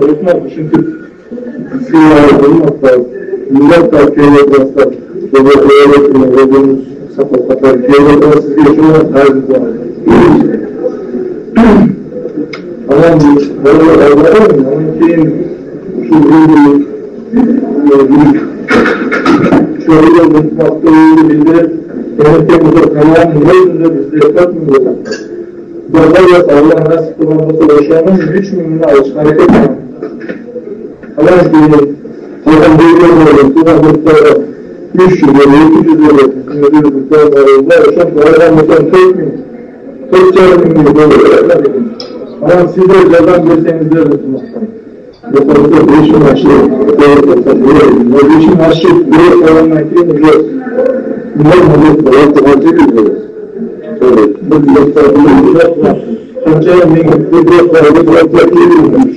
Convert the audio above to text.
olmaz. Çünkü siyahı olmazsa, millet Türkiye'ye bıraksa, ödediğimiz sapaklar, Türkiye'ye bıraksa siz yaşıyorlar, her zaman. Ama Allah'ın onun şu büyük şöyle mutfaktayı bildirip Temmuz'da kalan yüzünde bizde yapatmıyorlar. Dolayısıyla Allah nasıl kullanması yaşayanın 3 milyonu alışık hareket ediyor. Allah izniyle Allah'ın büyükleri kullandıkları 300 lira, 200 lira, 200 lira yaşam Allah'ın mesela 4 milyon. 4 milyon böyle. Ama siz de yazan görseniz de tutmazsan. Yoksa değişim aşırı, değişim aşırı, böyle olanlar ki biliyoruz. Bunlar olarak kullanıcı biliyoruz. Evet, bu bloklar, Hocam, bir bloklar, biliyormuş.